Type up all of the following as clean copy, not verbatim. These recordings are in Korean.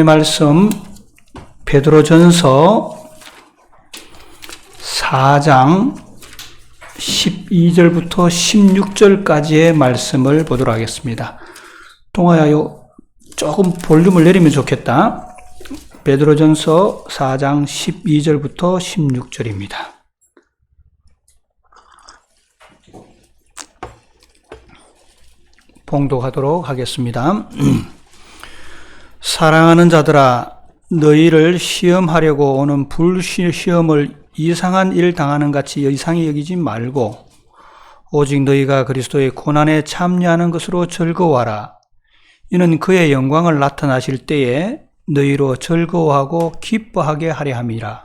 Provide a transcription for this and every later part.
말씀 베드로전서 4장 12절부터 16절까지의 말씀을 보도록 하겠습니다. 동아야, 조금 볼륨을 내리면 좋겠다. 베드로전서 4장 12절부터 16절입니다. 봉독하도록 하겠습니다. 사랑하는 자들아, 너희를 시험하려고 오는 불시험을 이상한 일 당하는 같이 이상히 여기지 말고 오직 너희가 그리스도의 고난에 참여하는 것으로 즐거워하라. 이는 그의 영광을 나타나실 때에 너희로 즐거워하고 기뻐하게 하려 함이라.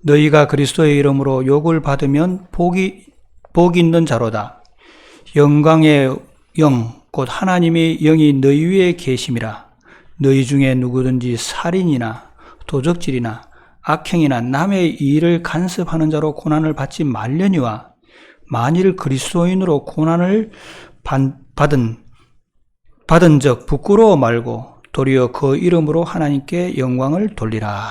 너희가 그리스도의 이름으로 욕을 받으면 복이 있는 자로다. 영광의 영 곧 하나님의 영이 너희 위에 계심이라. 너희 중에 누구든지 살인이나 도적질이나 악행이나 남의 일을 간섭하는 자로 고난을 받지 말려니와 만일 그리스도인으로 고난을 받은 적 부끄러워 말고 도리어 그 이름으로 하나님께 영광을 돌리라.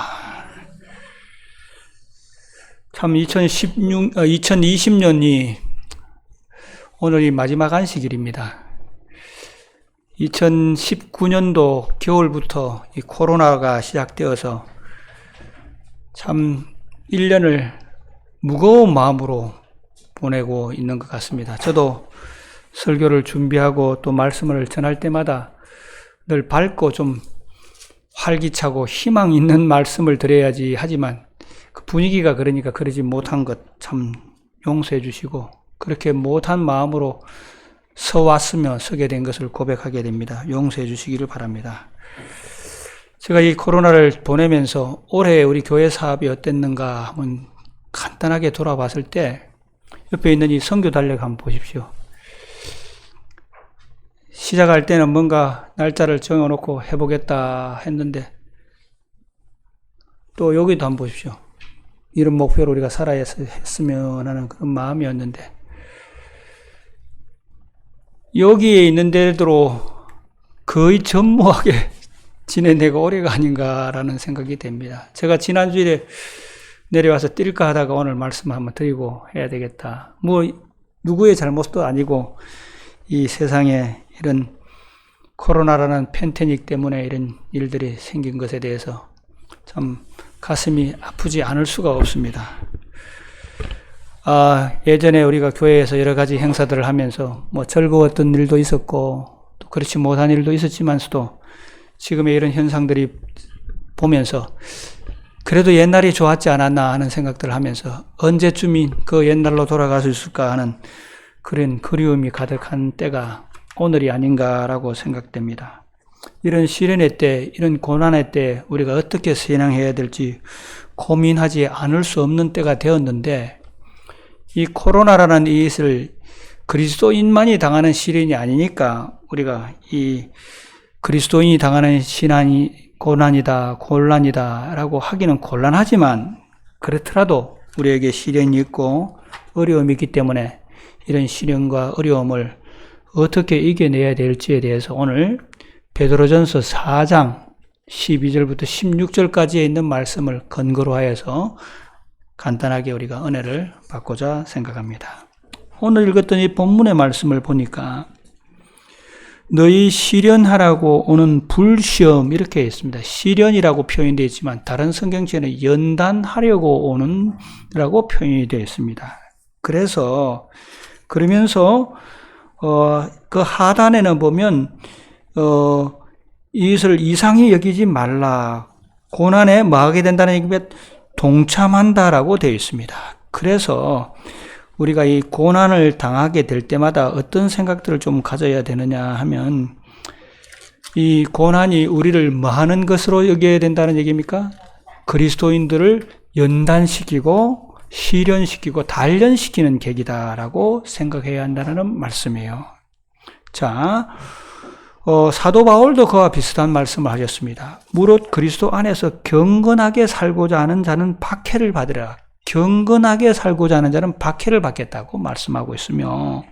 참 2020년이 오늘이 마지막 안식일입니다. 2019년도 겨울부터 이 코로나가 시작되어서 참 1년을 무거운 마음으로 보내고 있는 것 같습니다. 저도 설교를 준비하고 또 말씀을 전할 때마다 늘 밝고 좀 활기차고 희망 있는 말씀을 드려야지 하지만 그 분위기가 그러니까 그러지 못한 것 참 용서해 주시고 그렇게 못한 마음으로 서왔으며 서게 된 것을 고백하게 됩니다. 용서해 주시기를 바랍니다. 제가 이 코로나를 보내면서 올해 우리 교회 사업이 어땠는가 한번 간단하게 돌아봤을 때 옆에 있는 이 선교 달력 한번 보십시오. 시작할 때는 뭔가 날짜를 정해놓고 해보겠다 했는데 또 여기도 한번 보십시오. 이런 목표로 우리가 살아야 했으면 하는 그런 마음이었는데 여기에 있는 데로 거의 전무하게 지내내가 올해가 아닌가라는 생각이 됩니다. 제가 지난주에 내려와서 뛸까 하다가 오늘 말씀 한번 드리고 해야 되겠다. 누구의 잘못도 아니고 이 세상에 이런 코로나라는 팬데믹 때문에 이런 일들이 생긴 것에 대해서 참 가슴이 아프지 않을 수가 없습니다. 예전에 우리가 교회에서 여러 가지 행사들을 하면서 즐거웠던 일도 있었고 또 그렇지 못한 일도 있었지만서도 지금의 이런 현상들이 보면서 그래도 옛날이 좋았지 않았나 하는 생각들을 하면서 언제쯤이 그 옛날로 돌아갈 수 있을까 하는 그런 그리움이 가득한 때가 오늘이 아닌가라고 생각됩니다. 이런 시련의 때, 이런 고난의 때 우리가 어떻게 신앙해야 될지 고민하지 않을 수 없는 때가 되었는데 이 코로나라는 이것을 그리스도인만이 당하는 시련이 아니니까 우리가 이 그리스도인이 당하는 고난이다, 곤란이다 라고 하기는 곤란하지만 그렇더라도 우리에게 시련이 있고 어려움이 있기 때문에 이런 시련과 어려움을 어떻게 이겨내야 될지에 대해서 오늘 베드로전서 4장 12절부터 16절까지에 있는 말씀을 근거로 하여서 간단하게 우리가 은혜를 받고자 생각합니다. 오늘 읽었던 이 본문의 말씀을 보니까 너희 시련하라고 오는 불시험 이렇게 있습니다. 시련이라고 표현되어 있지만 다른 성경책에는 연단하려고 오는 라고 표현이 되어 있습니다. 그러면서 그 하단에는 보면 이것을 이상히 여기지 말라. 고난에 뭐하게 된다는 얘기가 동참한다라고 되어 있습니다. 그래서 우리가 이 고난을 당하게 될 때마다 어떤 생각들을 좀 가져야 되느냐 하면 이 고난이 우리를 뭐 하는 것으로 여겨야 된다는 얘기입니까? 그리스도인들을 연단시키고 시련시키고 단련시키는 계기다라고 생각해야 한다는 말씀이에요. 자, 사도 바울도 그와 비슷한 말씀을 하셨습니다. 무릇 그리스도 안에서 경건하게 살고자 하는 자는 박해를 받으라. 경건하게 살고자 하는 자는 박해를 받겠다고 말씀하고 있으며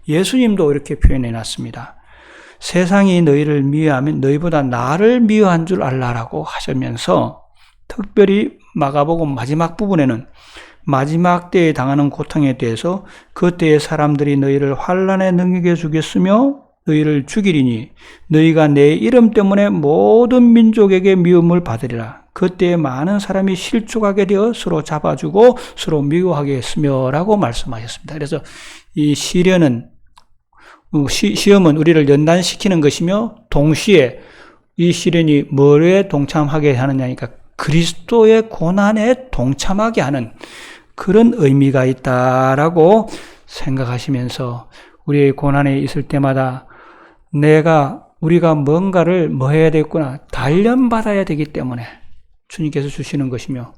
예수님도 이렇게 표현해 놨습니다. 세상이 너희를 미워하면 너희보다 나를 미워한 줄 알라라고 하시면서 특별히 마가복음 마지막 부분에는 마지막 때에 당하는 고통에 대해서 그때의 사람들이 너희를 환난에 능욕에 주겠으며 너희를 죽이리니 너희가 내 이름 때문에 모든 민족에게 미움을 받으리라. 그때에 많은 사람이 실족하게 되어 서로 잡아주고 서로 미워하게 했으며 라고 말씀하셨습니다. 그래서 이 시험은 우리를 연단시키는 것이며 동시에 이 시련이 뭐에 동참하게 하느냐니까 그리스도의 고난에 동참하게 하는 그런 의미가 있다라고 생각하시면서 우리의 고난에 있을 때마다 우리가 뭔가를 뭐 해야 되겠구나 단련받아야 되기 때문에 주님께서 주시는 것이며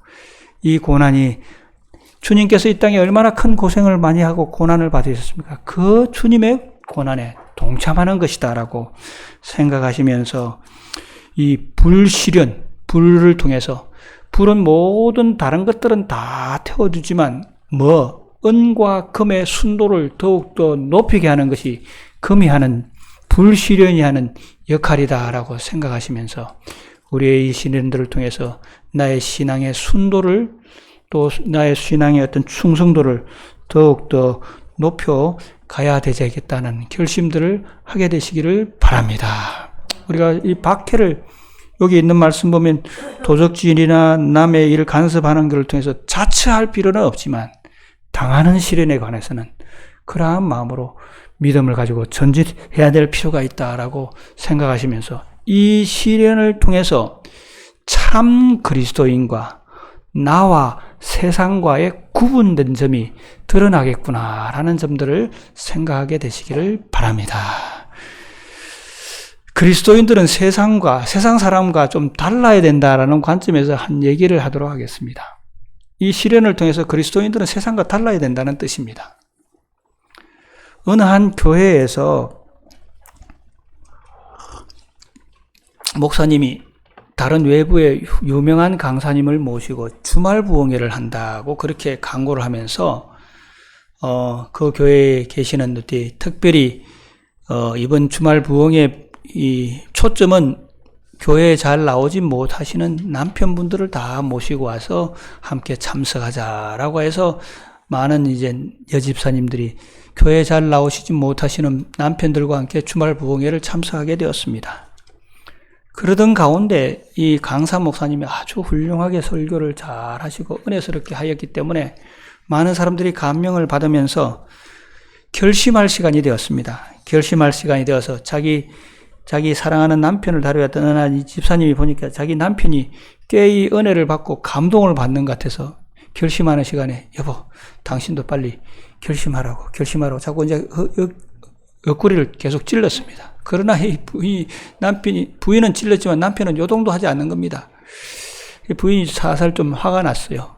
이 고난이 주님께서 이 땅에 얼마나 큰 고생을 많이 하고 고난을 받으셨습니까? 그 주님의 고난에 동참하는 것이다라고 생각하시면서 이 불시련, 불을 통해서 불은 모든 다른 것들은 다 태워주지만 은과 금의 순도를 더욱더 높이게 하는 것이 금이 하는 불시련이 하는 역할이다라고 생각하시면서 우리의 이 시련들을 통해서 나의 신앙의 순도를 또 나의 신앙의 어떤 충성도를 더욱더 높여 가야 되겠다는 결심들을 하게 되시기를 바랍니다. 우리가 이 박해를 여기 있는 말씀 보면 도적질이나 남의 일을 간섭하는 것을 통해서 자처할 필요는 없지만 당하는 시련에 관해서는 그러한 마음으로 믿음을 가지고 전진해야 될 필요가 있다라고 생각하시면서 이 시련을 통해서 참 그리스도인과 나와 세상과의 구분된 점이 드러나겠구나라는 점들을 생각하게 되시기를 바랍니다. 그리스도인들은 세상 사람과 좀 달라야 된다라는 관점에서 한 얘기를 하도록 하겠습니다. 이 시련을 통해서 그리스도인들은 세상과 달라야 된다는 뜻입니다. 어느 한 교회에서 목사님이 다른 외부의 유명한 강사님을 모시고 주말 부흥회를 한다고 그렇게 광고를 하면서 그 교회에 계시는 특별히 이번 주말 부흥회 이 초점은 교회에 잘 나오지 못하시는 남편분들을 다 모시고 와서 함께 참석하자라고 해서 많은 이제 여집사님들이 교회에 잘 나오시지 못하시는 남편들과 함께 주말 부흥회를 참석하게 되었습니다. 그러던 가운데 이 강사 목사님이 아주 훌륭하게 설교를 잘 하시고 은혜스럽게 하였기 때문에 많은 사람들이 감명을 받으면서 결심할 시간이 되었습니다. 결심할 시간이 되어서 자기 사랑하는 남편을 다루었던 어느 날 집사님이 보니까 자기 남편이 꽤 이 은혜를 받고 감동을 받는 것 같아서 결심하는 시간에 여보 당신도 빨리 결심하라고 자꾸 이제 옆구리를 계속 찔렀습니다. 그러나 이 부인은 찔렀지만 남편은 요동도 하지 않는 겁니다. 부인이 살살 좀 화가 났어요.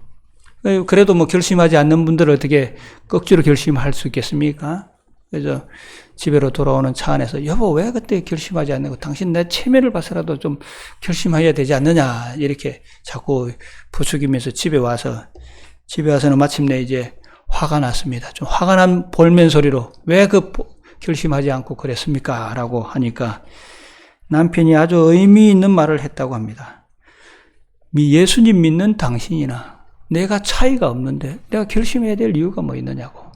그래도 뭐 결심하지 않는 분들은 어떻게 억지로 결심할 수 있겠습니까? 그래서 집으로 돌아오는 차 안에서 여보 왜 그때 결심하지 않는 거 당신 내 체면을 봐서라도 좀 결심해야 되지 않느냐 이렇게 자꾸 부추기면서 집에 와서는 마침내 이제 화가 났습니다. 좀 화가 난 볼멘 소리로 왜 결심하지 않고 그랬습니까? 라고 하니까 남편이 아주 의미 있는 말을 했다고 합니다. 예수님 믿는 당신이나 내가 차이가 없는데 내가 결심해야 될 이유가 뭐 있느냐고.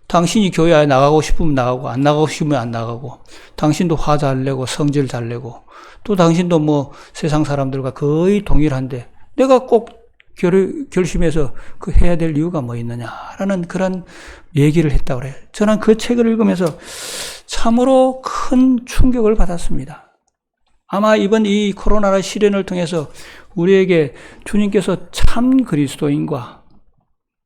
당신이 교회에 나가고 싶으면 나가고 안 나가고 싶으면 안 나가고 당신도 화 잘 내고 성질 잘 내고 또 당신도 뭐 세상 사람들과 거의 동일한데 내가 꼭 결심해서 해야 될 이유가 뭐 있느냐라는 그런 얘기를 했다고 그래요. 저는 그 책을 읽으면서 참으로 큰 충격을 받았습니다. 아마 이번 이 코로나 시련을 통해서 우리에게 주님께서 참 그리스도인과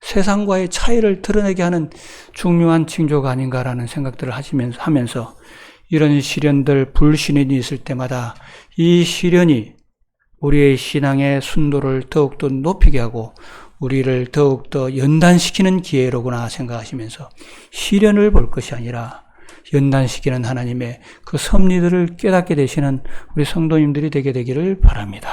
세상과의 차이를 드러내게 하는 중요한 징조가 아닌가라는 생각들을 하면서 이런 시련들, 불신이 있을 때마다 이 시련이 우리의 신앙의 순도를 더욱더 높이게 하고 우리를 더욱더 연단시키는 기회로구나 생각하시면서 시련을 볼 것이 아니라 연단시키는 하나님의 그 섭리들을 깨닫게 되시는 우리 성도님들이 되게 되기를 바랍니다.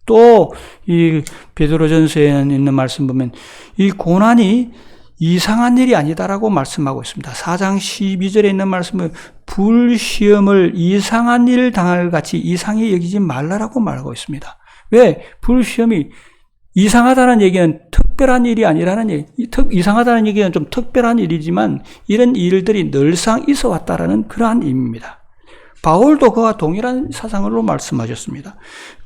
또 이 베드로전서에 있는 말씀 보면 이 고난이 이상한 일이 아니다라고 말씀하고 있습니다. 4장 12절에 있는 말씀은 불시험을 이상한 일을 당할 같이 이상히 여기지 말라라고 말하고 있습니다. 왜? 불시험이 이상하다는 얘기는 특별한 일이 아니라는 얘기, 이상하다는 얘기는 좀 특별한 일이지만 이런 일들이 늘상 있어 왔다라는 그러한 의미입니다. 바울도 그와 동일한 사상으로 말씀하셨습니다.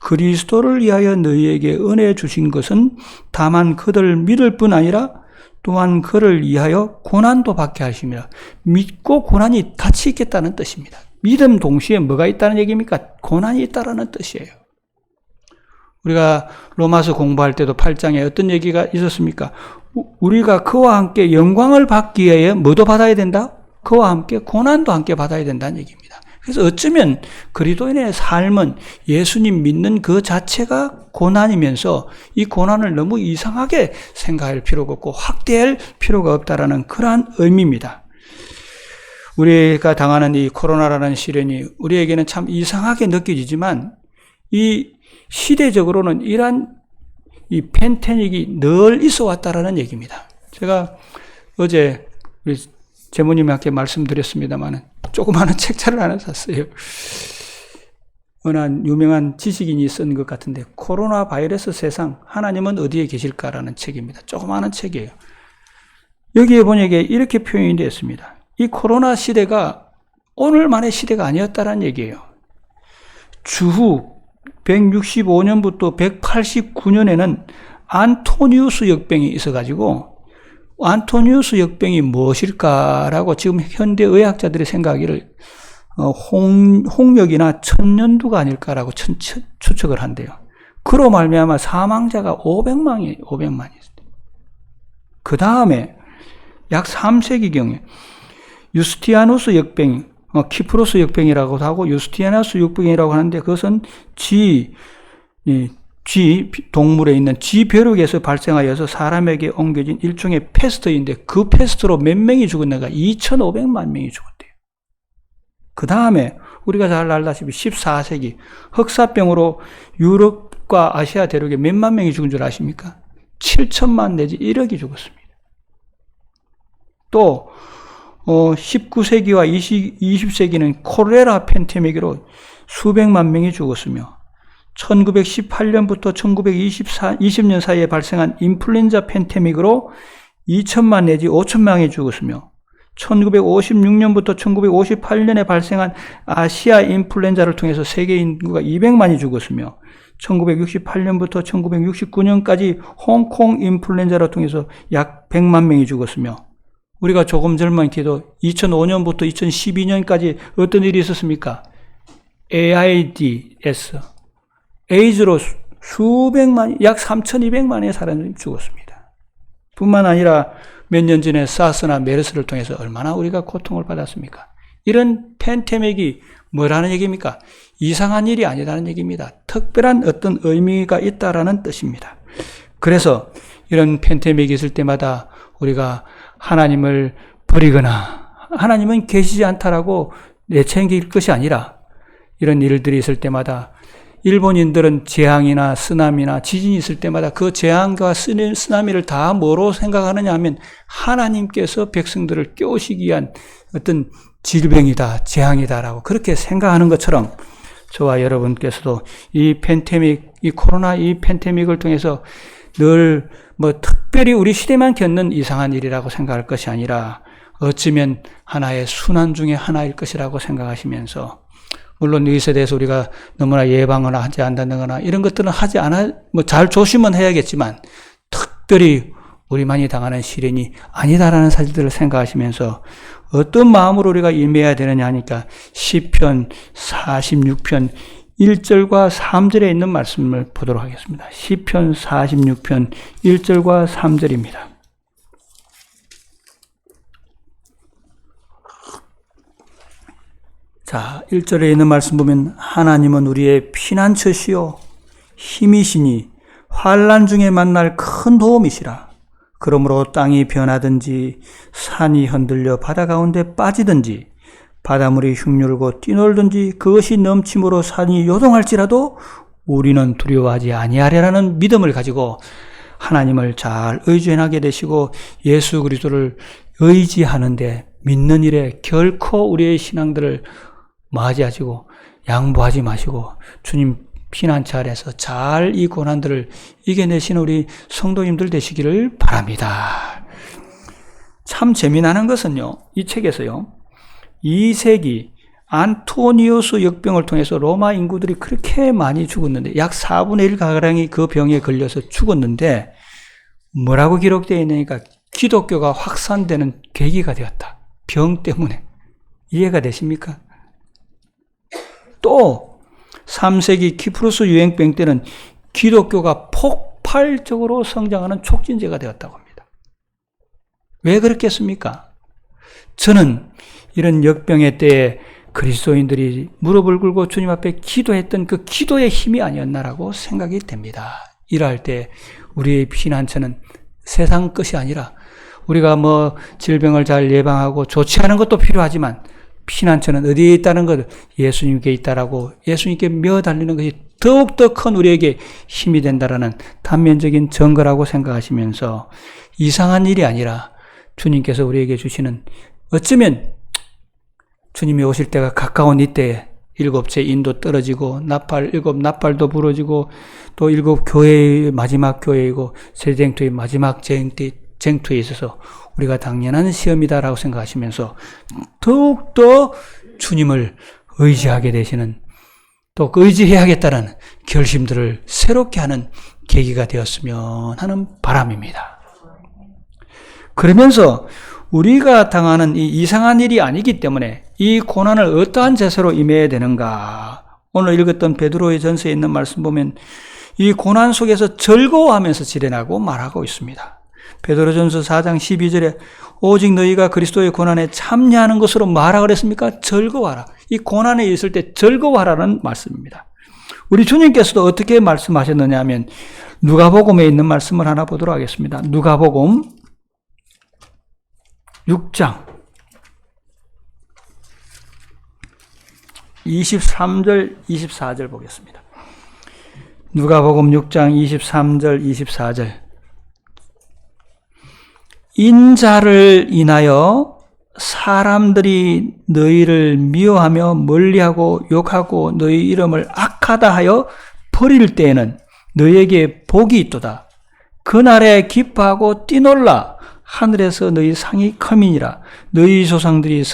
그리스도를 위하여 너희에게 은혜 주신 것은 다만 그들을 믿을 뿐 아니라 또한 그를 위하여 고난도 받게 하십니다. 믿고 고난이 같이 있겠다는 뜻입니다. 믿음 동시에 뭐가 있다는 얘기입니까? 고난이 있다라는 뜻이에요. 우리가 로마서 공부할 때도 8장에 어떤 얘기가 있었습니까? 우리가 그와 함께 영광을 받기 위해 뭐도 받아야 된다? 그와 함께 고난도 함께 받아야 된다는 얘기입니다. 그래서 어쩌면 그리스도인의 삶은 예수님 믿는 그 자체가 고난이면서 이 고난을 너무 이상하게 생각할 필요가 없고 확대할 필요가 없다라는 그러한 의미입니다. 우리가 당하는 이 코로나라는 시련이 우리에게는 참 이상하게 느껴지지만 이 시대적으로는 이러한 이 팬데믹이 늘 있어 왔다라는 얘기입니다. 제가 어제 우리 재모님께 말씀드렸습니다만 조그마한 책자를 하나 샀어요. 어느 한 유명한 지식인이 쓴 것 같은데 코로나 바이러스 세상 하나님은 어디에 계실까라는 책입니다. 조그마한 책이에요. 여기에 보니까 이렇게 표현이 되어 있습니다. 이 코로나 시대가 오늘만의 시대가 아니었다라는 얘기예요. 주후 165년부터 189년에는 안토니우스 역병이 있어가지고 안토니우스 역병이 무엇일까라고 지금 현대 의학자들이 생각하기를 홍역이나 천년두가 아닐까라고 추측을 한대요. 그로 말미암아 사망자가 500만이 있어요. 그 다음에 약 3세기경에 유스티아누스 역병, 키프로스 역병이라고도 하고 유스티아누스 역병이라고 하는데 그것은 쥐 동물에 있는 쥐벼룩에서 발생하여서 사람에게 옮겨진 일종의 패스트인데 그 패스트로 몇 명이 죽었는가? 2,500만 명이 죽었대요. 그 다음에 우리가 잘 알다시피 14세기 흑사병으로 유럽과 아시아 대륙에 몇만 명이 죽은 줄 아십니까? 7천만 내지 1억이 죽었습니다. 또 19세기와 20세기는 콜레라 팬데믹으로 수백만 명이 죽었으며 1918년부터 1920년 사이에 발생한 인플루엔자 팬데믹으로 2천만 내지 5천만 명이 죽었으며 1956년부터 1958년에 발생한 아시아 인플루엔자를 통해서 세계 인구가 200만이 죽었으며 1968년부터 1969년까지 홍콩 인플루엔자를 통해서 약 100만 명이 죽었으며 우리가 조금 젊은이도 2005년부터 2012년까지 어떤 일이 있었습니까? AIDS, 에이즈로 약 3,200만의 사람이 죽었습니다. 뿐만 아니라 몇 년 전에 사스나 메르스를 통해서 얼마나 우리가 고통을 받았습니까? 이런 팬데믹이 뭐라는 얘기입니까? 이상한 일이 아니라는 얘기입니다. 특별한 어떤 의미가 있다라는 뜻입니다. 그래서 이런 팬데믹이 있을 때마다 우리가 하나님을 버리거나 하나님은 계시지 않다라고 내팽길 것이 아니라 이런 일들이 있을 때마다 일본인들은 재앙이나 쓰나미나 지진이 있을 때마다 그 재앙과 쓰나미를 다 뭐로 생각하느냐 하면 하나님께서 백성들을 깨우시기 위한 어떤 질병이다, 재앙이다라고 그렇게 생각하는 것처럼 저와 여러분께서도 이 팬데믹, 이 코로나 이 팬데믹을 통해서 늘 특별히 우리 시대만 겪는 이상한 일이라고 생각할 것이 아니라 어쩌면 하나의 순환 중에 하나일 것이라고 생각하시면서 물론 이것에 대해서 우리가 너무나 예방을 하지 않는다거나 이런 것들은 하지 않아, 잘 조심은 해야겠지만 특별히 우리만이 당하는 시련이 아니다라는 사실들을 생각하시면서 어떤 마음으로 우리가 임해야 되느냐 하니까 시편 46편 1절과 3절에 있는 말씀을 보도록 하겠습니다. 시편 46편 1절과 3절입니다. 자, 1절에 있는 말씀 보면 하나님은 우리의 피난처시요 힘이시니 환난 중에 만날 큰 도움이시라. 그러므로 땅이 변하든지 산이 흔들려 바다 가운데 빠지든지 바닷물이 흉률고 뛰놀든지 그것이 넘침으로 산이 요동할지라도 우리는 두려워하지 아니하리라는 믿음을 가지고 하나님을 잘 의존하게 되시고 예수 그리스도를 의지하는데 믿는 일에 결코 우리의 신앙들을 맞이하시고 양보하지 마시고 주님 피난처 아래서 잘 이 고난들을 이겨내시는 우리 성도님들 되시기를 바랍니다. 참 재미나는 것은요, 이 책에서요, 2세기 안토니우스 역병을 통해서 로마 인구들이 그렇게 많이 죽었는데 약 4분의 1 가량이 그 병에 걸려서 죽었는데 뭐라고 기록되어 있느니까 기독교가 확산되는 계기가 되었다. 병 때문에. 이해가 되십니까? 또 3세기 키프루스 유행병 때는 기독교가 폭발적으로 성장하는 촉진제가 되었다고 합니다. 왜 그렇겠습니까? 저는 이런 역병의 때에 그리스도인들이 무릎을 꿇고 주님 앞에 기도했던 그 기도의 힘이 아니었나라고 생각이 됩니다. 이러할 때 우리의 피난처는 세상 것이 아니라 우리가 뭐 질병을 잘 예방하고 조치하는 것도 필요하지만 피난처는 어디에 있다는 것, 예수님께 있다라고 예수님께 매어달리는 것이 더욱더 큰 우리에게 힘이 된다라는 단면적인 증거라고 생각하시면서 이상한 일이 아니라 주님께서 우리에게 주시는, 어쩌면 주님이 오실 때가 가까운 이때에 7채 인도 떨어지고 일곱 나팔도 부러지고 또 7교회의 마지막 교회이고 세쟁투의 마지막 쟁투에 있어서 우리가 당연한 시험이다라고 생각하시면서 더욱더 주님을 의지하게 되시는, 또 의지해야겠다는 결심들을 새롭게 하는 계기가 되었으면 하는 바람입니다. 그러면서 우리가 당하는 이 이상한 일이 아니기 때문에 이 고난을 어떠한 자세로 임해야 되는가? 오늘 읽었던 베드로의 전서에 있는 말씀 보면 이 고난 속에서 즐거워하면서 지내라고 말하고 있습니다. 베드로전서 4장 12절에 오직 너희가 그리스도의 고난에 참여하는 것으로 뭐하라 그랬습니까? 즐거워하라. 이 고난에 있을 때 즐거워하라는 말씀입니다. 우리 주님께서도 어떻게 말씀하셨느냐 하면 누가복음에 있는 말씀을 하나 보도록 하겠습니다. 누가복음 6장 23절 24절 보겠습니다. 누가복음 6장 23절 24절 인자를 인하여 사람들이 너희를 미워하며 멀리하고 욕하고 너희 이름을 악하다 하여 버릴 때에는 너희에게 복이 있도다. 그날에 기뻐하고 뛰놀라. 하늘에서 너희 상이 큼이니라. 너희 조상들이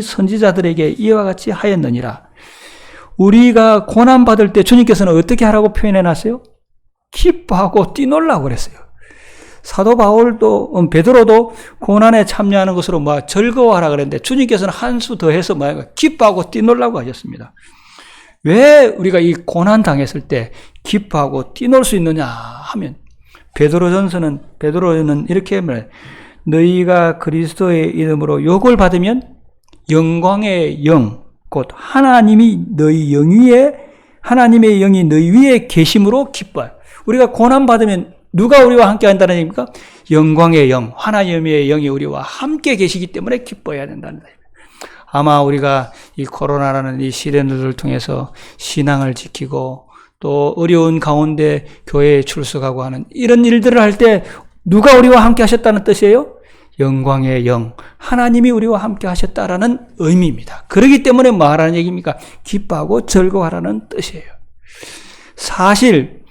선지자들에게 이와 같이 하였느니라. 우리가 고난 받을 때 주님께서는 어떻게 하라고 표현해 놨어요? 기뻐하고 뛰놀라고 그랬어요. 사도 바울도 베드로도 고난에 참여하는 것으로 즐거워하라 그랬는데 주님께서는 한 수 더해서 기뻐하고 뛰놀라고 하셨습니다. 왜 우리가 이 고난 당했을 때 기뻐하고 뛰놀 수 있느냐 하면 베드로는 이렇게 말해요. 너희가 그리스도의 이름으로 욕을 받으면 영광의 영 곧 하나님의 영이 너희 위에 계심으로 기뻐요. 우리가 고난 받으면 누가 우리와 함께 한다는 얘기입니까? 영광의 영, 하나님의 영이 우리와 함께 계시기 때문에 기뻐해야 된다는 거예요. 아마 우리가 이 코로나라는 이 시련을 통해서 신앙을 지키고 또 어려운 가운데 교회에 출석하고 하는 이런 일들을 할 때 누가 우리와 함께 하셨다는 뜻이에요? 영광의 영, 하나님이 우리와 함께 하셨다라는 의미입니다. 그렇기 때문에 뭐 하라는 얘기입니까? 기뻐하고 즐거워하라는 뜻이에요. 사실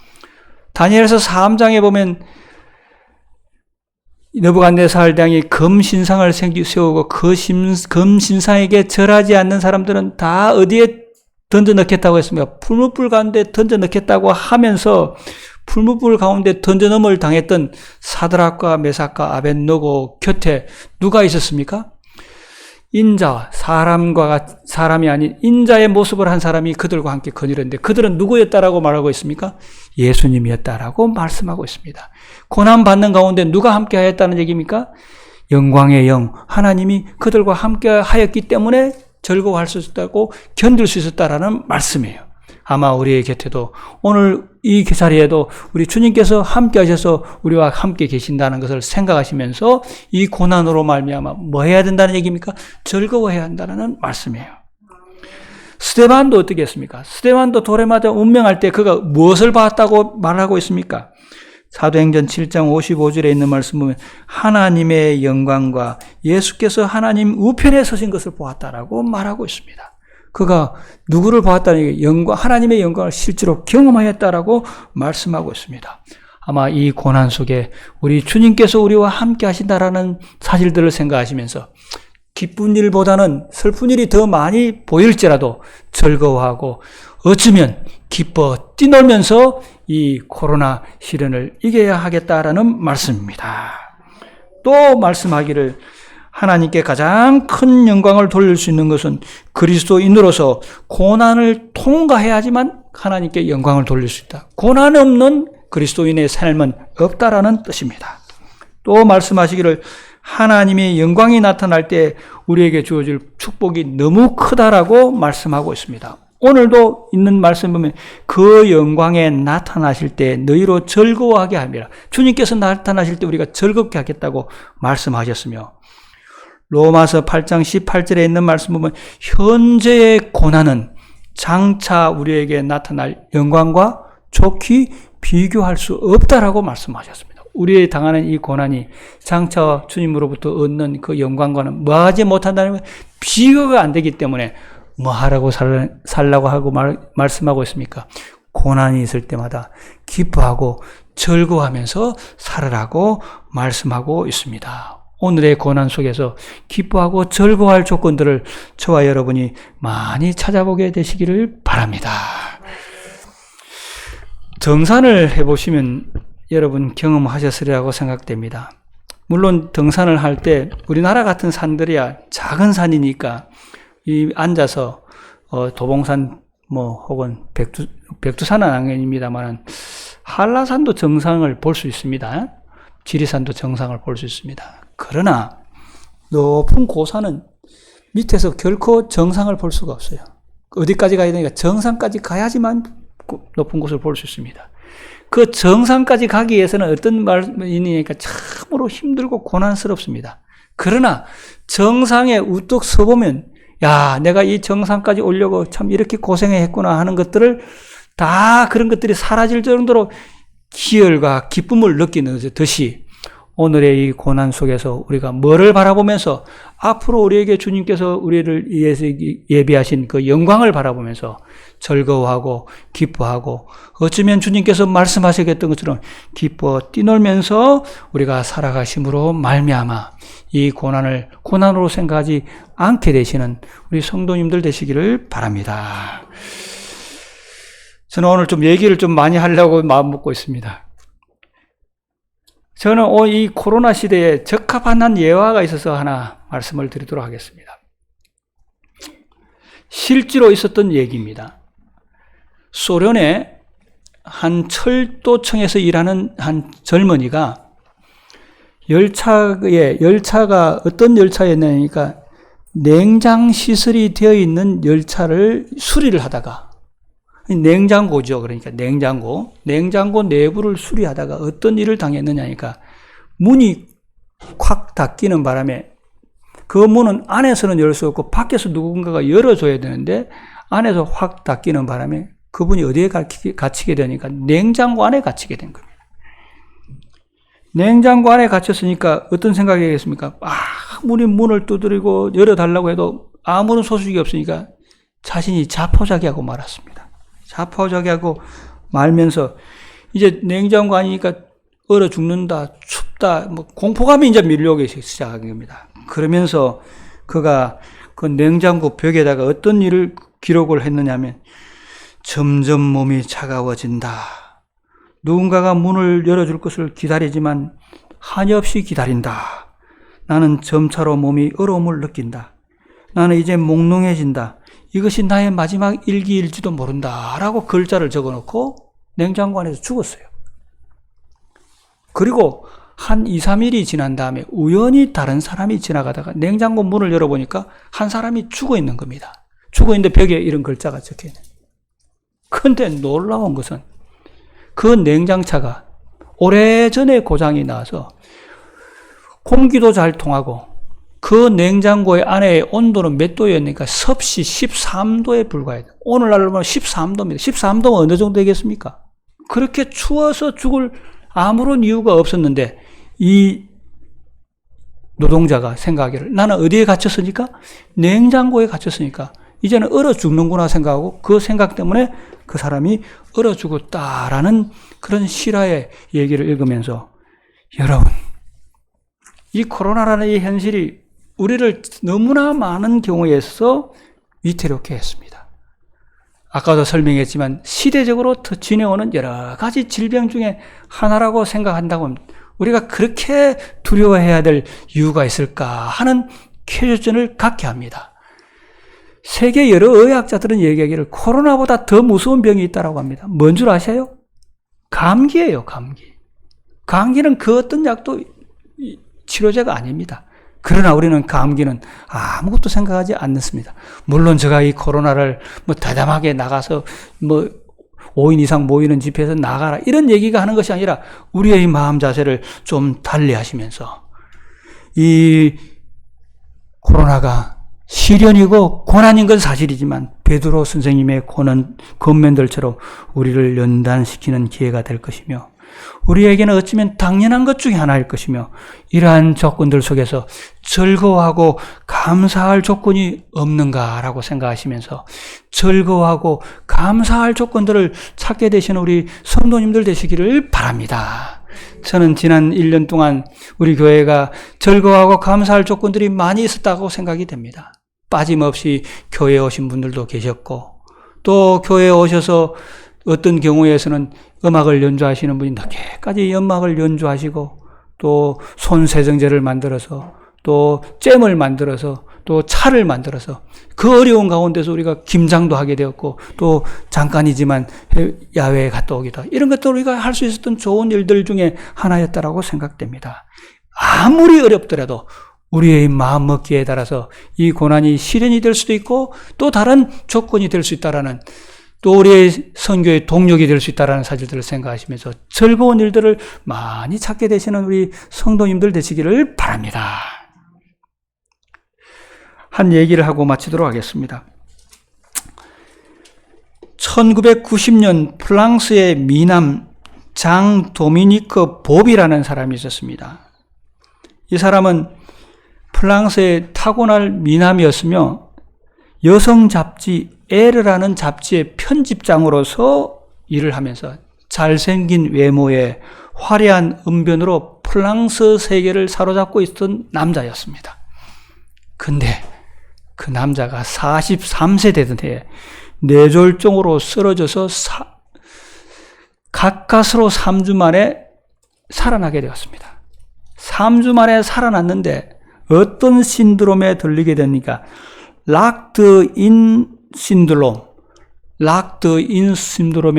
다니엘서 3장에 보면 느부갓네살 왕이 금신상을 세우고 그 금신상에게 절하지 않는 사람들은 다 어디에 던져 넣겠다고 했습니까? 풀무불 가운데 던져 넣겠다고 하면서 풀무불 가운데 던져 넣음을 당했던 사드락과 메삭과 아벳노고 곁에 누가 있었습니까? 인자, 사람이 아닌 인자의 모습을 한 사람이 그들과 함께 거닐었는데 그들은 누구였다라고 말하고 있습니까? 예수님이었다라고 말씀하고 있습니다. 고난받는 가운데 누가 함께 하였다는 얘기입니까? 영광의 영, 하나님이 그들과 함께 하였기 때문에 즐거워할 수 있었다고 견딜 수 있었다라는 말씀이에요. 아마 우리의 곁에도 오늘 이 자리에도 우리 주님께서 함께 하셔서 우리와 함께 계신다는 것을 생각하시면서 이 고난으로 말미암아 뭐 해야 된다는 얘기입니까? 즐거워해야 한다는 말씀이에요. 스데반도 어떻게 했습니까? 스데반도 돌에 맞아 운명할 때 그가 무엇을 봤다고 말하고 있습니까? 사도행전 7장 55절에 있는 말씀 보면 하나님의 영광과 예수께서 하나님 우편에 서신 것을 보았다라고 말하고 있습니다. 그가 누구를 보았다는 영광, 하나님의 영광을 실제로 경험하였다라고 말씀하고 있습니다. 아마 이 고난 속에 우리 주님께서 우리와 함께 하신다라는 사실들을 생각하시면서 기쁜 일보다는 슬픈 일이 더 많이 보일지라도 즐거워하고 어쩌면 기뻐 뛰놀면서 이 코로나 시련을 이겨야 하겠다라는 말씀입니다. 또 말씀하기를 하나님께 가장 큰 영광을 돌릴 수 있는 것은 그리스도인으로서 고난을 통과해야지만 하나님께 영광을 돌릴 수 있다. 고난 없는 그리스도인의 삶은 없다라는 뜻입니다. 또 말씀하시기를 하나님의 영광이 나타날 때 우리에게 주어질 축복이 너무 크다라고 말씀하고 있습니다. 오늘도 있는 말씀 보면 그 영광에 나타나실 때 너희로 즐거워하게 함이라. 주님께서 나타나실 때 우리가 즐겁게 하겠다고 말씀하셨으며 로마서 8장 18절에 있는 말씀 보면 현재의 고난은 장차 우리에게 나타날 영광과 좋게 비교할 수 없다라고 말씀하셨습니다. 우리의 당하는 이 고난이 장차 주님으로부터 얻는 그 영광과는 뭐하지 못한다는 건 비교가 안 되기 때문에 뭐 하라고 살라고 하고 말씀하고 있습니까? 고난이 있을 때마다 기뻐하고 즐거워하면서 살으라고 말씀하고 있습니다. 오늘의 고난 속에서 기뻐하고 즐거워할 조건들을 저와 여러분이 많이 찾아보게 되시기를 바랍니다. 등산을 해보시면 여러분 경험하셨으리라고 생각됩니다. 물론 등산을 할 때 우리나라 같은 산들이야 작은 산이니까 이 앉아서 도봉산 혹은 백두산은 아닙니다만 한라산도 정상을 볼 수 있습니다. 지리산도 정상을 볼 수 있습니다. 그러나 높은 고산은 밑에서 결코 정상을 볼 수가 없어요. 어디까지 가야 되니까 정상까지 가야지만 높은 곳을 볼 수 있습니다. 그 정상까지 가기 위해서는 어떤 말이니까 참으로 힘들고 고난스럽습니다. 그러나 정상에 우뚝 서보면 야, 내가 이 정상까지 오려고 참 이렇게 고생했구나 하는 것들을 다 그런 것들이 사라질 정도로 희열과 기쁨을 느끼는 듯이 오늘의 이 고난 속에서 우리가 뭐를 바라보면서 앞으로 우리에게 주님께서 우리를 위해서 예비하신 그 영광을 바라보면서 즐거워하고 기뻐하고 어쩌면 주님께서 말씀하시겠던 것처럼 기뻐 뛰놀면서 우리가 살아가심으로 말미암아 이 고난으로 생각하지 않게 되시는 우리 성도님들 되시기를 바랍니다. 저는 오늘 좀 얘기를 좀 많이 하려고 마음 먹고 있습니다. 저는 이 코로나 시대에 적합한 한 예화가 있어서 하나 말씀을 드리도록 하겠습니다. 실제로 있었던 얘기입니다. 소련의 한 철도청에서 일하는 한 젊은이가 열차가 어떤 열차였냐니까 냉장 시설이 되어 있는 열차를 수리를 하다가 냉장고죠. 그러니까 냉장고 내부를 수리하다가 어떤 일을 당했느냐니까 문이 콱 닫히는 바람에 그 문은 안에서는 열 수 없고 밖에서 누군가가 열어줘야 되는데 안에서 확 닫히는 바람에 그분이 어디에 갇히게 되니까 냉장고 안에 갇히게 된 겁니다. 냉장고 안에 갇혔으니까 어떤 생각이 하겠습니까? 아무리 문을 두드리고 열어달라고 해도 아무런 소식이 없으니까 자신이 자포자기하고 말았습니다. 자포자기하고 말면서 이제 냉장고 아니니까 얼어 죽는다, 춥다, 공포감이 이제 밀려오기 시작한 겁니다. 그러면서 그가 그 냉장고 벽에다가 어떤 일을 기록을 했느냐면 점점 몸이 차가워진다. 누군가가 문을 열어줄 것을 기다리지만 한없이 기다린다. 나는 점차로 몸이 얼어옴을 느낀다. 나는 이제 몽롱해진다. 이것이 나의 마지막 일기일지도 모른다. 라고 글자를 적어놓고 냉장고 안에서 죽었어요. 그리고 한 2, 3일이 지난 다음에 우연히 다른 사람이 지나가다가 냉장고 문을 열어보니까 한 사람이 죽어 있는 겁니다. 죽어 있는데 벽에 이런 글자가 적혀 있는. 그런데 놀라운 것은 그 냉장차가 오래전에 고장이 나서 공기도 잘 통하고 그 냉장고의 안에 온도는 몇 도였니까 섭씨 13도에 불과해요. 오늘날로 보면 13도입니다. 13도면 어느 정도 되겠습니까? 그렇게 추워서 죽을 아무런 이유가 없었는데 이 노동자가 생각하기를 나는 어디에 갇혔으니까? 냉장고에 갇혔으니까 이제는 얼어 죽는구나 생각하고 그 생각 때문에 그 사람이 얼어 죽었다라는 그런 실화의 얘기를 읽으면서 여러분, 이 코로나라는 이 현실이 우리를 너무나 많은 경우에서 위태롭게 했습니다. 아까도 설명했지만 시대적으로 더 지내오는 여러 가지 질병 중에 하나라고 생각한다고 합니다. 우리가 그렇게 두려워해야 될 이유가 있을까 하는 쾌조전을 갖게 합니다. 세계 여러 의학자들은 얘기하기를 코로나보다 더 무서운 병이 있다고 합니다. 뭔 줄 아세요? 감기예요, 감기. 감기는 그 어떤 약도 치료제가 아닙니다. 그러나 우리는 감기는 아무것도 생각하지 않습니다. 물론 제가 이 코로나를 대담하게 나가서 5인 이상 모이는 집회에서 나가라 이런 얘기가 하는 것이 아니라 우리의 마음 자세를 좀 달리 하시면서 이 코로나가 시련이고 고난인 건 사실이지만 베드로 선생님의 권면들처럼 우리를 연단시키는 기회가 될 것이며 우리에게는 어쩌면 당연한 것 중에 하나일 것이며 이러한 조건들 속에서 즐거워하고 감사할 조건이 없는가라고 생각하시면서 즐거워하고 감사할 조건들을 찾게 되시는 우리 성도님들 되시기를 바랍니다. 저는 지난 1년 동안 우리 교회가 즐거워하고 감사할 조건들이 많이 있었다고 생각이 됩니다. 빠짐없이 교회에 오신 분들도 계셨고 또 교회에 오셔서 어떤 경우에서는 음악을 연주하시는 분이 늦게까지 음악을 연주하시고 또 손세정제를 만들어서 또 잼을 만들어서 또 차를 만들어서 그 어려운 가운데서 우리가 김장도 하게 되었고 또 잠깐이지만 야외에 갔다 오기도 하고 이런 것도 우리가 할 수 있었던 좋은 일들 중에 하나였다라고 생각됩니다. 아무리 어렵더라도 우리의 마음 먹기에 따라서 이 고난이 시련이 될 수도 있고 또 다른 조건이 될 수 있다라는 또 우리의 선교의 동력이 될 수 있다는 사실들을 생각하시면서 즐거운 일들을 많이 찾게 되시는 우리 성도님들 되시기를 바랍니다. 한 얘기를 하고 마치도록 하겠습니다. 1990년 프랑스의 미남 장 도미니크 보비라는 사람이 있었습니다. 이 사람은 프랑스의 타고난 미남이었으며 여성 잡지 에르라는 잡지의 편집장으로서 일을 하면서 잘생긴 외모에 화려한 언변으로 프랑스 세계를 사로잡고 있던 남자였습니다. 근데 그 남자가 43세 되던 해에 뇌졸중으로 쓰러져서 가까스로 3주 만에 살아나게 되었습니다. 3주 만에 살아났는데 어떤 신드롬에 들리게 되니까 락드인 신드롬에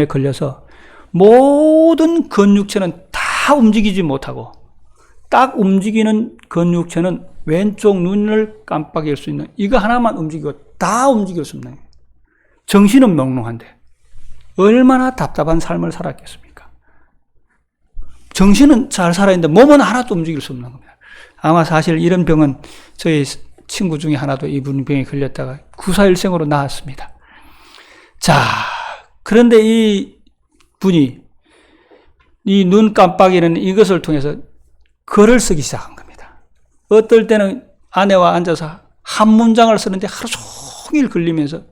걸려서 모든 근육체는 다 움직이지 못하고 딱 움직이는 근육체는 왼쪽 눈을 깜빡일 수 있는 이거 하나만 움직이고 다 움직일 수 없는 정신은 몽롱한데 얼마나 답답한 삶을 살았겠습니까? 정신은 잘 살아있는데 몸은 하나도 움직일 수 없는 겁니다. 아마 사실 이런 병은 저희 친구 중에 하나도 이분 병에 걸렸다가 구사일생으로 나았습니다. 자, 그런데 이 분이 이 눈 깜빡이는 이것을 통해서 글을 쓰기 시작한 겁니다. 어떨 때는 아내와 앉아서 한 문장을 쓰는데 하루 종일 걸리면서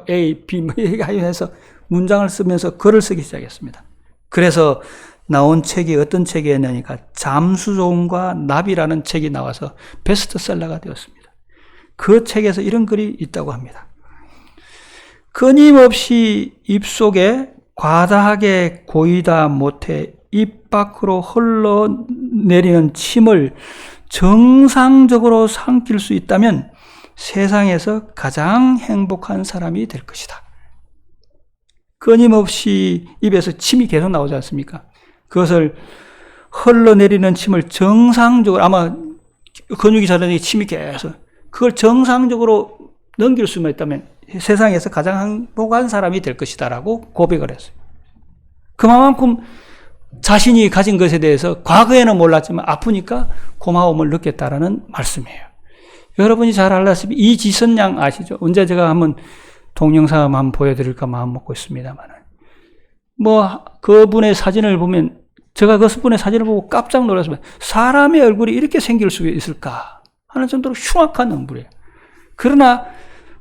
A, B 해서 문장을 쓰면서 글을 쓰기 시작했습니다. 그래서 나온 책이 어떤 책이었냐니까 잠수종과 나비라는 책이 나와서 베스트셀러가 되었습니다. 그 책에서 이런 글이 있다고 합니다. 끊임없이 입속에 과다하게 고이다 못해 입 밖으로 흘러내리는 침을 정상적으로 삼킬 수 있다면 세상에서 가장 행복한 사람이 될 것이다. 끊임없이 입에서 침이 계속 나오지 않습니까? 그것을 흘러내리는 침을 정상적으로 아마 근육이 자라니까 침이 계속 그걸 정상적으로 넘길 수만 있다면 세상에서 가장 행복한 사람이 될 것이다라고 고백을 했어요. 그만큼 자신이 가진 것에 대해서 과거에는 몰랐지만 아프니까 고마움을 느꼈다라는 말씀이에요. 여러분이 잘 알다시피 이지선 양 아시죠? 언제 제가 한번 동영상 한번 보여드릴까 마음 먹고 있습니다만 그분의 사진을 보면 제가 그 분의 사진을 보고 깜짝 놀랐습니다. 사람의 얼굴이 이렇게 생길 수 있을까 하는 정도로 흉악한 얼굴이에요. 그러나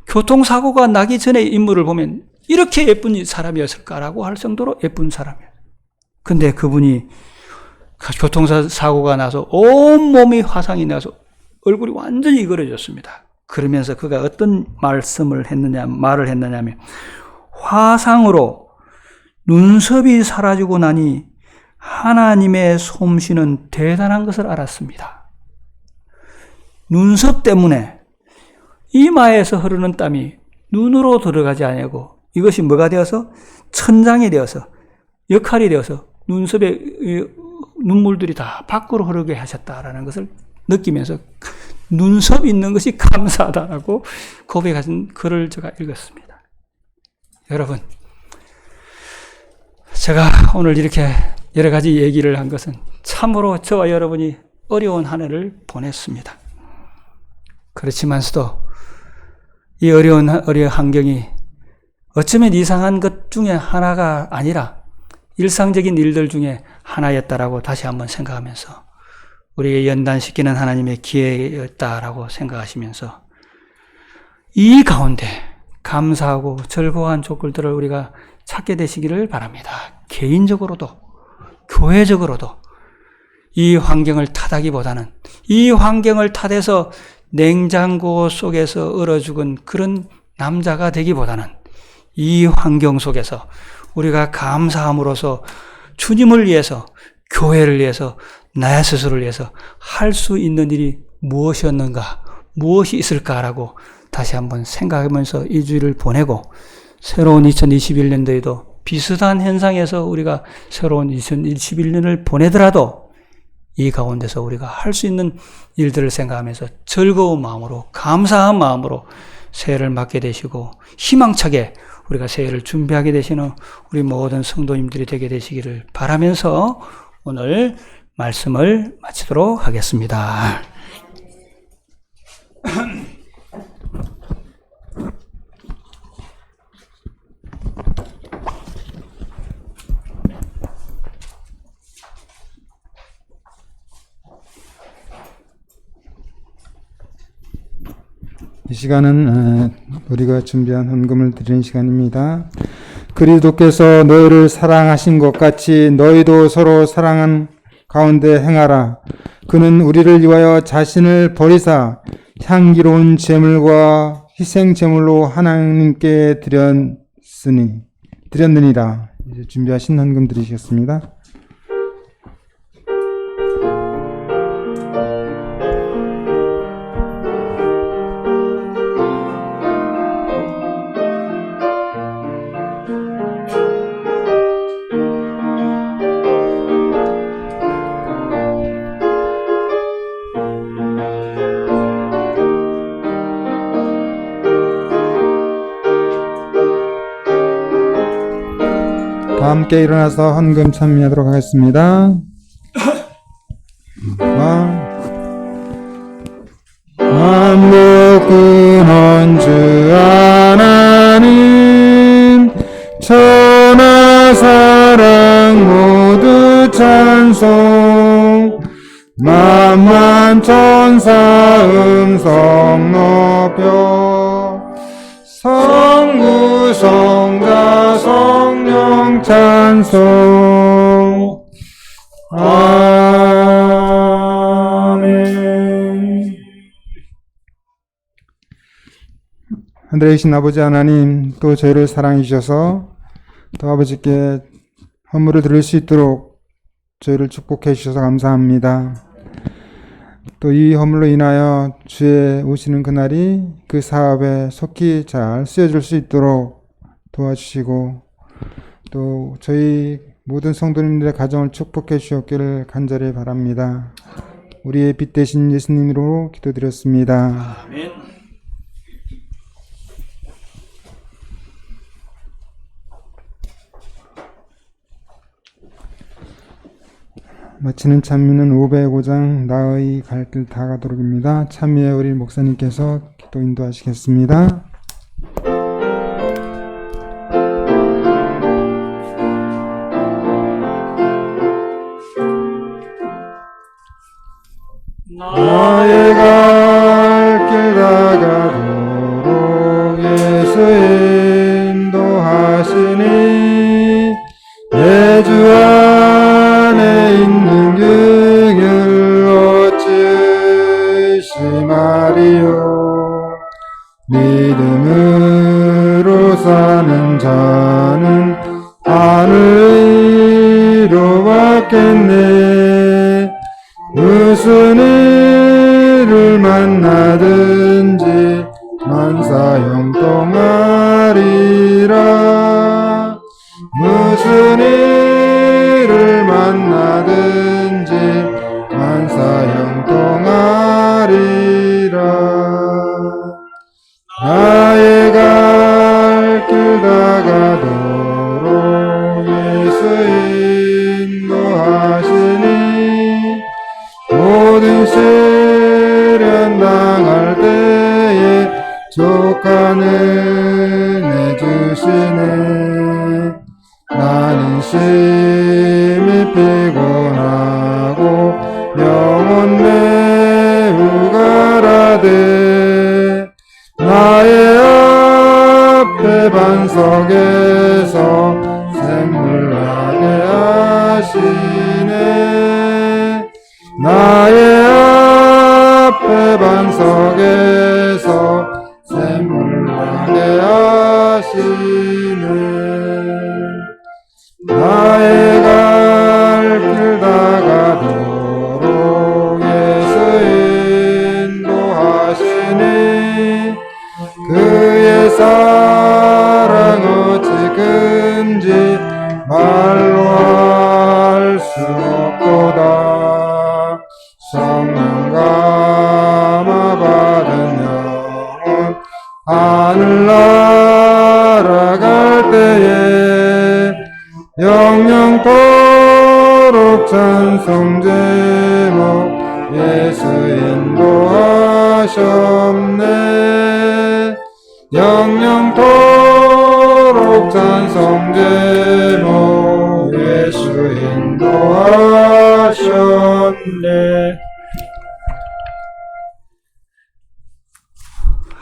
교통사고가 나기 전의 인물을 보면 이렇게 예쁜 사람이었을까라고 할 정도로 예쁜 사람이에요. 근데 그분이 교통사고가 나서 온몸이 화상이 나서 얼굴이 완전히 이그러졌습니다. 그러면서 그가 어떤 말을 했느냐면, 화상으로 눈썹이 사라지고 나니 하나님의 솜씨는 대단한 것을 알았습니다. 눈썹 때문에 이마에서 흐르는 땀이 눈으로 들어가지 아니고 이것이 뭐가 되어서 천장이 되어서 역할이 되어서 눈썹의 눈물들이 다 밖으로 흐르게 하셨다라는 것을 느끼면서 눈썹 있는 것이 감사하다라고 고백하신 글을 제가 읽었습니다. 여러분, 제가 오늘 이렇게 여러 가지 얘기를 한 것은 참으로 저와 여러분이 어려운 한 해를 보냈습니다. 그렇지만서도 이 어려운 환경이 어쩌면 이상한 것 중에 하나가 아니라 일상적인 일들 중에 하나였다라고 다시 한번 생각하면서 우리에게 연단시키는 하나님의 기회였다라고 생각하시면서 이 가운데 감사하고 즐거워한 조건들을 우리가 찾게 되시기를 바랍니다. 개인적으로도 교회적으로도 이 환경을 탓하기보다는 이 환경을 탓해서 냉장고 속에서 얼어 죽은 그런 남자가 되기보다는 이 환경 속에서 우리가 감사함으로써 주님을 위해서, 교회를 위해서, 나 스스로를 위해서 할 수 있는 일이 무엇이었는가, 무엇이 있을까라고 다시 한번 생각하면서 이 주일을 보내고 새로운 2021년도에도 비슷한 현상에서 우리가 새로운 2021년을 보내더라도 이 가운데서 우리가 할 수 있는 일들을 생각하면서 즐거운 마음으로, 감사한 마음으로 새해를 맞게 되시고 희망차게 우리가 새해를 준비하게 되시는 우리 모든 성도님들이 되게 되시기를 바라면서 오늘 말씀을 마치도록 하겠습니다. 이 시간은 우리가 준비한 헌금을 드리는 시간입니다. 그리스도께서 너희를 사랑하신 것 같이 너희도 서로 사랑한 가운데 행하라. 그는 우리를 위하여 자신을 버리사 향기로운 제물과 희생 제물로 하나님께 드렸느니라. 이제 준비하신 헌금 드리시겠습니다. 함께 일어나서 헌금 참여하도록 하겠습니다. 만복 근원 주 하나님 천하 사랑 모두 찬송 만만 천사 음성 높여 성부 성자 성령 찬송 아멘. 하늘에 계신 아버지 하나님, 또 저희를 사랑해 주셔서 또 아버지께 헌물을 드릴 수 있도록 저희를 축복해 주셔서 감사합니다. 또 이 헌물로 인하여 주의 오시는 그날이 그 사업에 속히 잘 쓰여질 수 있도록 도와주시고 또 저희 모든 성도님들의 가정을 축복해 주셨기를 간절히 바랍니다. 우리의 빛 되신 예수님으로 기도드렸습니다. 아멘. 마치는 찬미는 505장 나의 갈 길 다 가도록입니다. 찬미의 우리 목사님께서 기도 인도하시겠습니다. 나는 하늘 위로 받겠네. 무슨 일을 만나든지 만사 형통하리라. 무슨 일을 만나든지 만사 형통하리라. 나의 갈 길 다가도록 예수 인도하시니 모든 시련 당할 때에 족한 은혜 주시네. 나는 심히 피곤하고 영혼 매우 가라되 나의 앞에 반석에서 샘물 나게 하시네. 나의 앞에 반석에서 샘물 나게 하시네. 나의 갈 길 다가도록 예수 인도하시니 그의 사랑 어찌 큰지 말로 할 수 없도다. 성령 감화 받은 영혼 하늘 날아갈 때에 영영토록 찬송 제목 예수 인도하셨네. 영영토록 찬송 제목 예수 인도하셨네.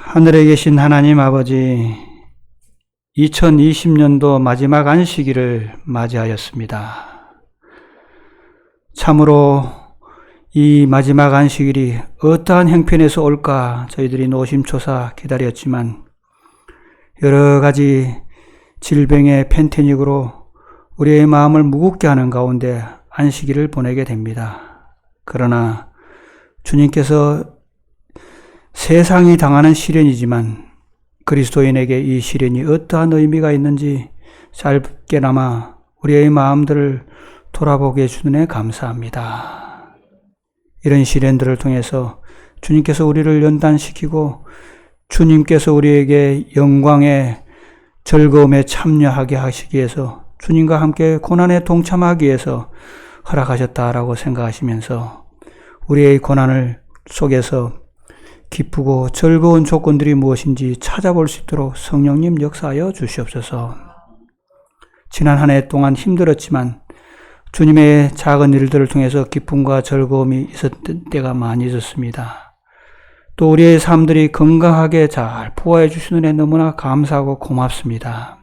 하늘에 계신 하나님 아버지, 2020년도 마지막 안식일을 맞이하였습니다. 참으로 이 마지막 안식일이 어떠한 형편에서 올까 저희들이 노심초사 기다렸지만 여러 가지 질병의 팬데믹으로 우리의 마음을 무겁게 하는 가운데 안식일을 보내게 됩니다. 그러나 주님께서 세상이 당하는 시련이지만 그리스도인에게 이 시련이 어떠한 의미가 있는지 짧게나마 우리의 마음들을 돌아보게 해주는 데 감사합니다. 이런 시련들을 통해서 주님께서 우리를 연단시키고 주님께서 우리에게 영광의 즐거움에 참여하게 하시기 위해서 주님과 함께 고난에 동참하기 위해서 허락하셨다라고 생각하시면서 우리의 고난을 속에서 기쁘고 즐거운 조건들이 무엇인지 찾아볼 수 있도록 성령님 역사하여 주시옵소서. 지난 한 해 동안 힘들었지만 주님의 작은 일들을 통해서 기쁨과 즐거움이 있었던 때가 많이 있었습니다. 또 우리의 삶들이 건강하게 잘 포화해 주시는 데 너무나 감사하고 고맙습니다.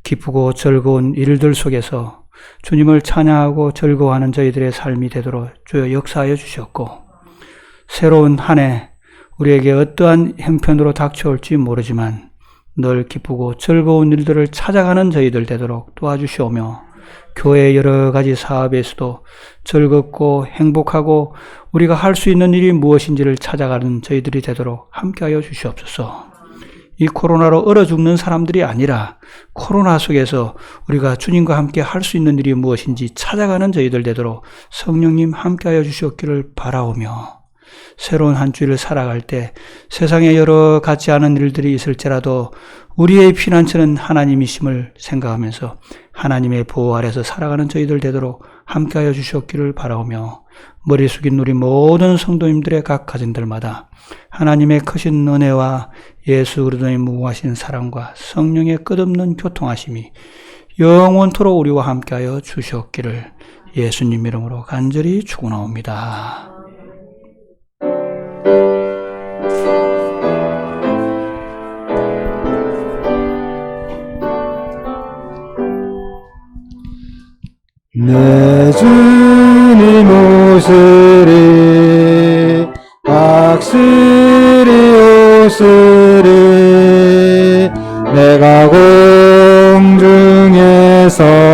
기쁘고 즐거운 일들 속에서 주님을 찬양하고 즐거워하는 저희들의 삶이 되도록 주여 역사하여 주셨고, 새로운 한 해 우리에게 어떠한 형편으로 닥쳐올지 모르지만 늘 기쁘고 즐거운 일들을 찾아가는 저희들 되도록 도와주시오며, 교회의 여러 가지 사업에서도 즐겁고 행복하고 우리가 할 수 있는 일이 무엇인지를 찾아가는 저희들이 되도록 함께하여 주시옵소서. 이 코로나로 얼어 죽는 사람들이 아니라 코로나 속에서 우리가 주님과 함께 할 수 있는 일이 무엇인지 찾아가는 저희들 되도록 성령님 함께하여 주시옵기를 바라오며, 새로운 한 주를 살아갈 때 세상에 여러 같지 않은 일들이 있을지라도 우리의 피난처는 하나님이심을 생각하면서 하나님의 보호 아래서 살아가는 저희들 되도록 함께하여 주시옵기를 바라오며, 머리 숙인 우리 모든 성도님들의 각 가정들마다 하나님의 크신 은혜와 예수 그리스도의 무궁하신 사랑과 성령의 끝없는 교통하심이 영원토록 우리와 함께하여 주시옵기를 예수님 이름으로 간절히 축원하옵니다. 내 주님 오시리 확실히 오시리 내가 곧